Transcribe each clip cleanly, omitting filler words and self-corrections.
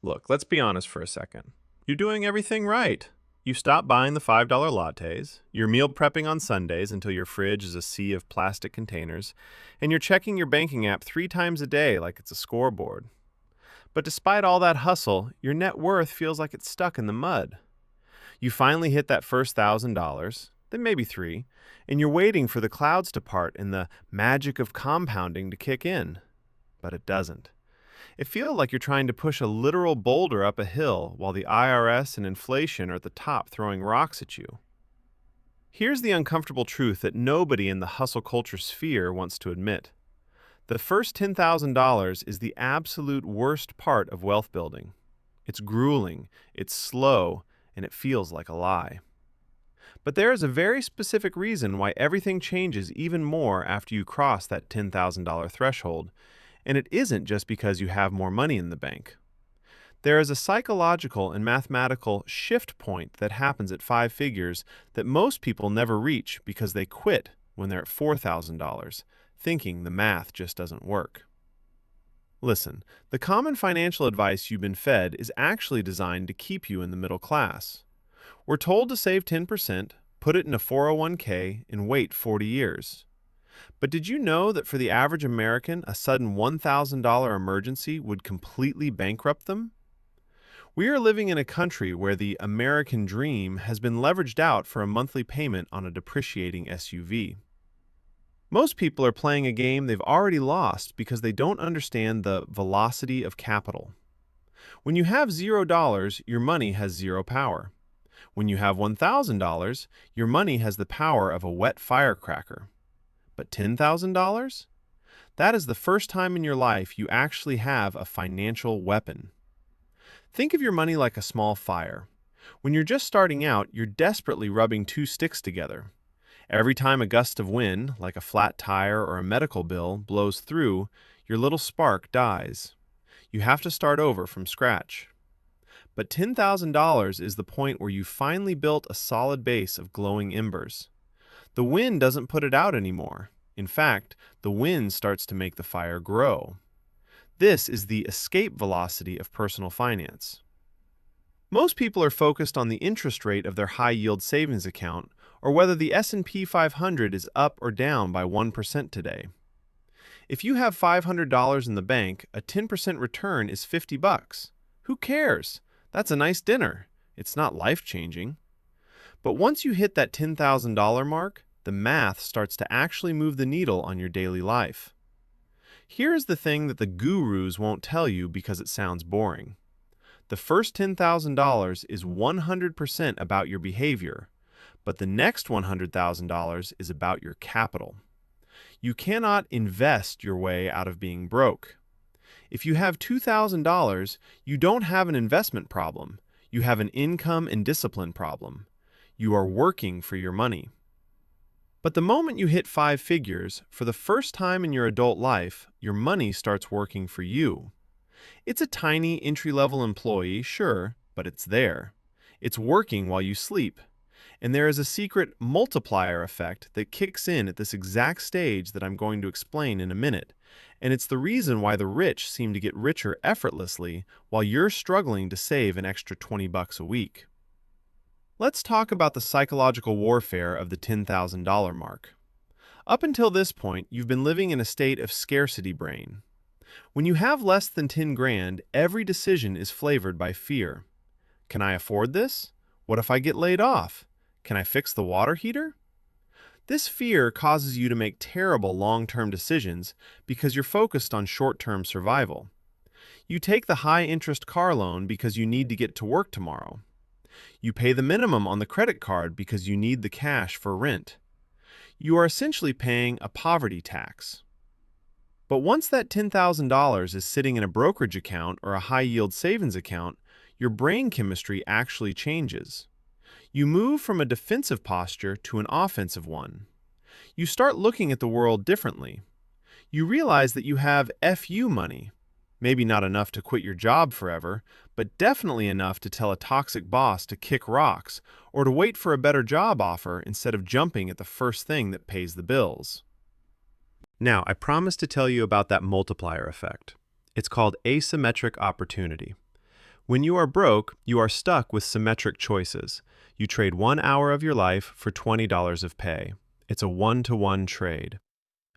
Look, let's be honest for a second. You're doing everything right. You stop buying the $5 lattes, you're meal prepping on Sundays until your fridge is a sea of plastic containers, and you're checking your banking app 3 times a day like it's a scoreboard. But despite all that hustle, your net worth feels like it's stuck in the mud. You finally hit that first $1,000, then maybe three, and you're waiting for the clouds to part and the magic of compounding to kick in. But it doesn't. It feels like you're trying to push a literal boulder up a hill while the IRS and inflation are at the top throwing rocks at you. Here's the uncomfortable truth that nobody in the hustle culture sphere wants to admit. The first $10,000 is the absolute worst part of wealth building. It's grueling, it's slow, and it feels like a lie. But there is a very specific reason why everything changes even more after you cross that $10,000 threshold, and it isn't just because you have more money in the bank. There is a psychological and mathematical shift point that happens at 5 figures that most people never reach because they quit when they're at $4,000, thinking the math just doesn't work. Listen, the common financial advice you've been fed is actually designed to keep you in the middle class. We're told to save 10%, put it in a 401k, and wait 40 years. But did you know that for the average American, a sudden $1,000 emergency would completely bankrupt them? We are living in a country where the American dream has been leveraged out for a monthly payment on a depreciating SUV. Most people are playing a game they've already lost because they don't understand the velocity of capital. When you have $0, your money has zero power. When you have $1,000, your money has the power of a wet firecracker. But $10,000? That is the first time in your life you actually have a financial weapon. Think of your money like a small fire. When you're just starting out, you're desperately rubbing two sticks together. Every time a gust of wind, like a flat tire or a medical bill, blows through, your little spark dies. You have to start over from scratch. But $10,000 is the point where you finally built a solid base of glowing embers. The wind doesn't put it out anymore. In fact, the wind starts to make the fire grow. This is the escape velocity of personal finance. Most people are focused on the interest rate of their high-yield savings account or whether the S&P 500 is up or down by 1% today. If you have $500 in the bank, a 10% return is $50. Who cares? That's a nice dinner. It's not life-changing. But once you hit that $10,000 mark, the math starts to actually move the needle on your daily life. Here is the thing that the gurus won't tell you because it sounds boring. The first $10,000 is 100% about your behavior, but the next $100,000 is about your capital. You cannot invest your way out of being broke. If you have $2,000, you don't have an investment problem. You have an income and discipline problem. You are working for your money. But the moment you hit 5 figures, for the first time in your adult life, your money starts working for you. It's a tiny entry-level employee, sure, but it's there. It's working while you sleep. And there is a secret multiplier effect that kicks in at this exact stage that I'm going to explain in a minute. And it's the reason why the rich seem to get richer effortlessly while you're struggling to save an extra $20 a week. Let's talk about the psychological warfare of the $10,000 mark. Up until this point, you've been living in a state of scarcity brain. When you have less than 10 grand, every decision is flavored by fear. Can I afford this? What if I get laid off? Can I fix the water heater? This fear causes you to make terrible long-term decisions because you're focused on short-term survival. You take the high-interest car loan because you need to get to work tomorrow. You pay the minimum on the credit card because you need the cash for rent. You are essentially paying a poverty tax. But once that $10,000 is sitting in a brokerage account or a high-yield savings account, your brain chemistry actually changes. You move from a defensive posture to an offensive one. You start looking at the world differently. You realize that you have FU money. Maybe not enough to quit your job forever, but definitely enough to tell a toxic boss to kick rocks or to wait for a better job offer instead of jumping at the first thing that pays the bills. Now, I promised to tell you about that multiplier effect. It's called asymmetric opportunity. When you are broke, you are stuck with symmetric choices. You trade 1 hour of your life for $20 of pay. It's a one-to-one trade.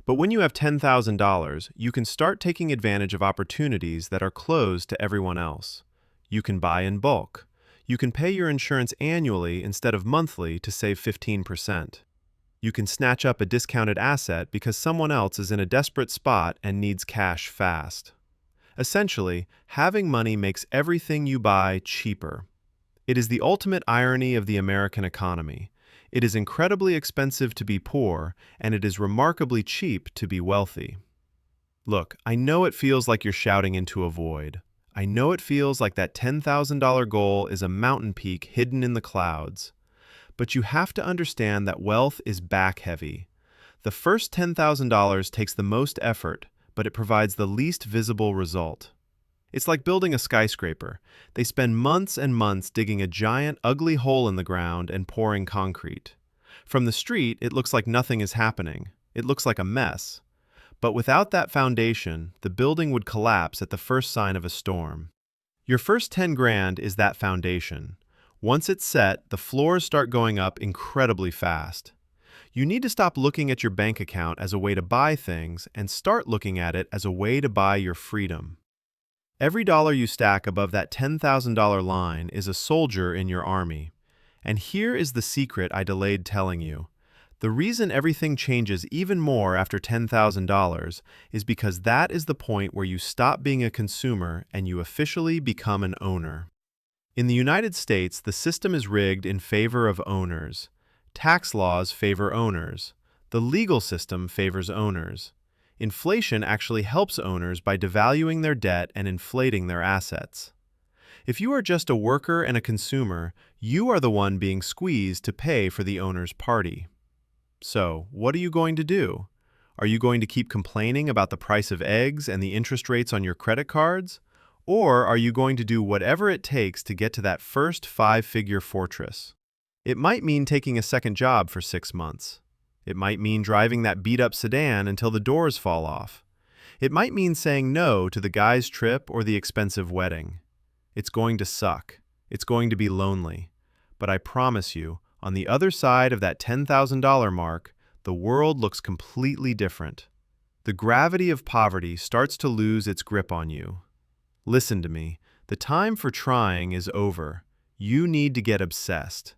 But when you have $10,000, you can start taking advantage of opportunities that are closed to everyone else. You can buy in bulk. You can pay your insurance annually instead of monthly to save 15%. You can snatch up a discounted asset because someone else is in a desperate spot and needs cash fast. Essentially, having money makes everything you buy cheaper. It is the ultimate irony of the American economy. It is incredibly expensive to be poor, and it is remarkably cheap to be wealthy. Look, I know it feels like you're shouting into a void. I know it feels like that $10,000 goal is a mountain peak hidden in the clouds. But you have to understand that wealth is back-heavy. The first $10,000 takes the most effort, but it provides the least visible result. It's like building a skyscraper. They spend months and months digging a giant, ugly hole in the ground and pouring concrete. From the street, it looks like nothing is happening. It looks like a mess. But without that foundation, the building would collapse at the first sign of a storm. Your first 10 grand is that foundation. Once it's set, the floors start going up incredibly fast. You need to stop looking at your bank account as a way to buy things and start looking at it as a way to buy your freedom. Every dollar you stack above that $10,000 line is a soldier in your army. And here is the secret I delayed telling you. The reason everything changes even more after $10,000 is because that is the point where you stop being a consumer and you officially become an owner. In the United States, the system is rigged in favor of owners. Tax laws favor owners. The legal system favors owners. Inflation actually helps owners by devaluing their debt and inflating their assets. If you are just a worker and a consumer, you are the one being squeezed to pay for the owner's party. So, what are you going to do? Are you going to keep complaining about the price of eggs and the interest rates on your credit cards? Or are you going to do whatever it takes to get to that first 5-figure fortress? It might mean taking a second job for 6 months. It might mean driving that beat-up sedan until the doors fall off. It might mean saying no to the guy's trip or the expensive wedding. It's going to suck. It's going to be lonely. But I promise you, on the other side of that $10,000 mark, the world looks completely different. The gravity of poverty starts to lose its grip on you. Listen to me. The time for trying is over. You need to get obsessed.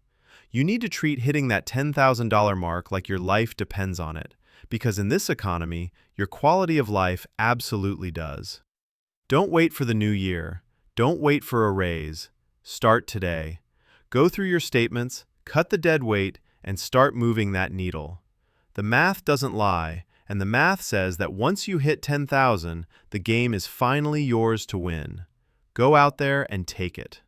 You need to treat hitting that $10,000 mark like your life depends on it, because in this economy, your quality of life absolutely does. Don't wait for the new year. Don't wait for a raise. Start today. Go through your statements, cut the dead weight, and start moving that needle. The math doesn't lie, and the math says that once you hit 10,000, the game is finally yours to win. Go out there and take it.